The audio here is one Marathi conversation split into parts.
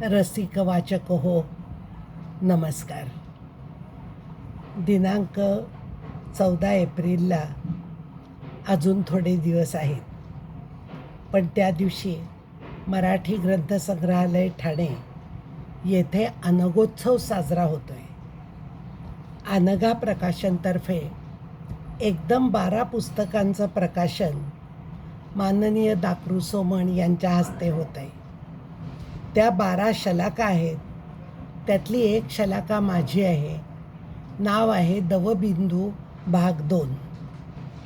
रसिक वाचक हो, नमस्कार. दिनांक 14 एप्रिलला अजून थोडे दिवस आहेत, पण त्या दिवशी मराठी ग्रंथसंग्रहालय ठाणे येथे अनगोत्सव साजरा होतो आहे. अनगा प्रकाशनतर्फे एकदम 12 पुस्तकांचं प्रकाशन माननीय दाकृ सोमण यांच्या हस्ते होत आहे. त्या 12 शलाका आहेत. त्यातली एक शलाका माझी आहे. नाव आहे दवबिंदू भाग 2.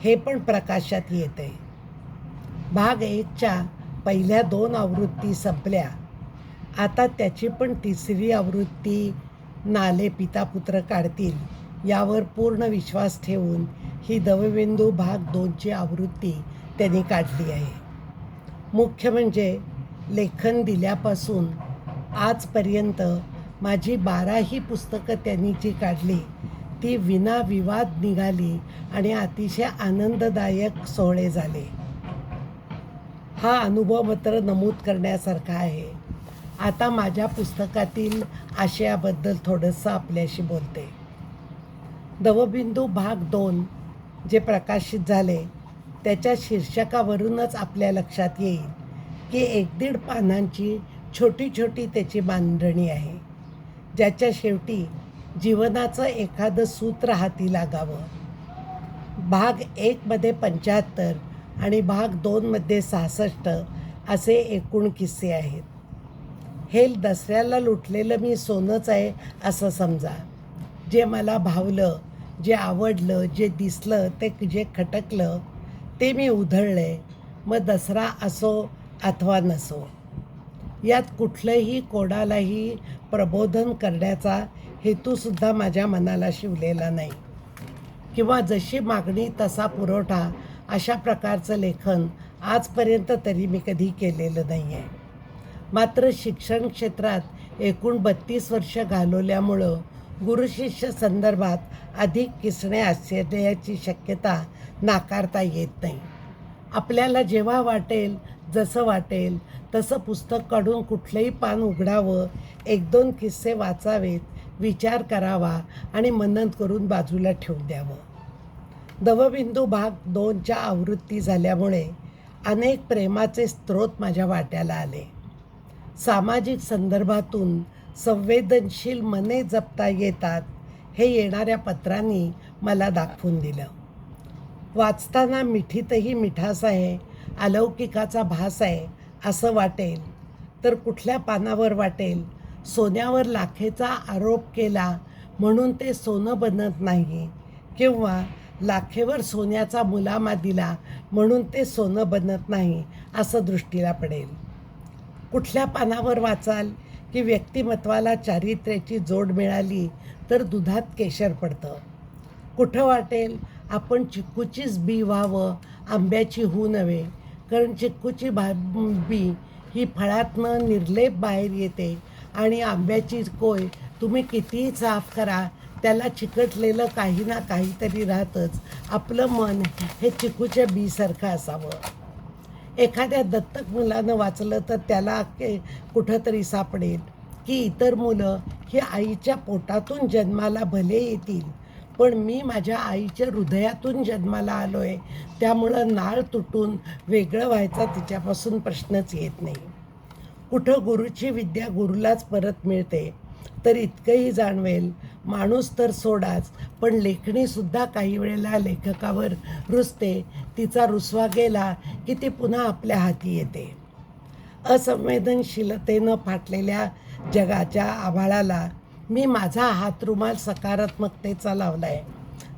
हे पण प्रकाशात येत आहे. भाग 1च्या पहिल्या 2 आवृत्ती संपल्या. आता त्याची पण तिसरी आवृत्ती नाले पितापुत्र काढतील यावर पूर्ण विश्वास ठेवून ही दवबिंदू भाग 2ची आवृत्ती त्यांनी काढली आहे. मुख्य म्हणजे लेखन दिल्यापासून आजपर्यंत माझी 12ही पुस्तकं त्यांनी जी काढली ती विनाविवाद निघाली आणि अतिशय आनंददायक सोहळे झाले. हा अनुभव मात्र नमूद करण्यासारखा आहे. आता माझ्या पुस्तकातील आशयाबद्दल थोडंसं आपल्याशी बोलते. दवबिंदू भाग 2 जे प्रकाशित झाले त्याच्या शीर्षकावरूनच आपल्या लक्षात येईल की 1-1.5 पानांची छोटी छोटी त्याची मांडणी आहे, ज्याच्या शेवटी जीवनाचं एखादं सूत्र हाती लागावं. भाग 1मध्ये 75 आणि भाग 2मध्ये 66 असे एकूण किस्से आहेत. हे दसऱ्याला लुटलेलं मी सोनंच आहे असं समजा. जे मला भावलं, जे आवडलं, जे दिसलं, ते जे खटकलं ते मी उधळले. मग दसरा असो अथवा नसो, यात कुठलंही कोणालाही प्रबोधन करण्याचा हेतूसुद्धा माझ्या मनाला शिवलेला नाही, किंवा जशी मागणी तसा पुरवठा अशा प्रकारचं लेखन आजपर्यंत तरी मी कधी केलेलं नाही आहे. मात्र शिक्षण क्षेत्रात एकूण 32 वर्ष घालवल्यामुळं गुरुशिष्य संदर्भात अधिक किसणे असण्याची शक्यता नाकारता येत नाही. आपल्याला जेव्हा वाटेल, जसं वाटेल तसं पुस्तक काढून कुठलंही पान उघडावं, 1-2 किस्से वाचावेत, विचार करावा आणि मनन करून बाजूला ठेवून द्यावं. दवबिंदू भाग 2च्या आवृत्ती झाल्यामुळे अनेक प्रेमाचे स्रोत माझ्या वाट्याला आले. सामाजिक संदर्भातून संवेदनशील मने जपता येतात हे येणाऱ्या पत्रांनी मला दाखवून दिलं. वाचताना मिठीतही मिठास आहे, अलौकिकाचा भास आहे असं वाटेल, तर कुठल्या पानावर वाटेल सोन्यावर लाखेचा आरोप केला म्हणून ते सोनं बनत नाही, किंवा लाखेवर सोन्याचा मुलामा दिला म्हणून ते सोनं बनत नाही असं दृष्टीला पडेल. कुठल्या पानावर वाचाल की व्यक्तिमत्वाला चारित्र्याची जोड मिळाली तर दुधात केशर पडतं. कुठं वाटेल आपण चिक्कूचीच बी व्हावं, आंब्याची होऊ नव्हे, कारण चिक्कूची बी ही फळातनं निर्लेप बाहेर येते आणि आंब्याची कोय तुम्ही कितीही साफ करा त्याला चिकटलेलं काही ना काहीतरी राहतंच. आपलं मन हे चिक्कूच्या बीसारखं असावं. एखाद्या दत्तक मुलानं वाचलं तर त्याला कुठंतरी सापडेल की इतर मुलं ही आईच्या पोटातून जन्माला भले येतील, पण मी माझ्या आईच्या हृदयातून जन्माला आलो आहे, त्यामुळं नाळ तुटून वेगळं व्हायचा तिच्यापासून प्रश्नच येत नाही. कुठं गुरुची विद्या गुरुलाच परत मिळते, तर इतकंही जाणवेल माणूस तर सोडाच, पण लेखणीसुद्धा काही वेळेला लेखकावर रुसते. तिचा रुसवा गेला की ती पुन्हा आपल्या हाती येते. असंवेदनशीलतेनं फाटलेल्या जगाच्या आभाळाला मी माझा हातरुमाल सकारात्मकतेचा लावला आहे.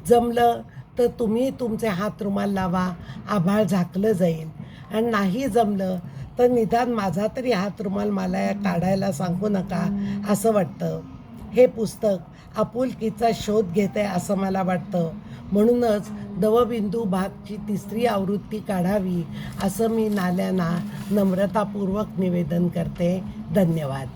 जमलं तर तुम्ही तुमचे हातरुमाल लावा, आभाळ झाकलं जाईल. आणि नाही जमलं तर निदान माझा तरी हातरुमाल मला काढायला सांगू नका असं वाटतं. हे पुस्तक आपुलकीचा शोध घेत आहे असं मला वाटतं. म्हणूनच दवबिंदू भागची 3री आवृत्ती काढावी असं मी नाल्यांना नम्रतापूर्वक निवेदन करते. धन्यवाद.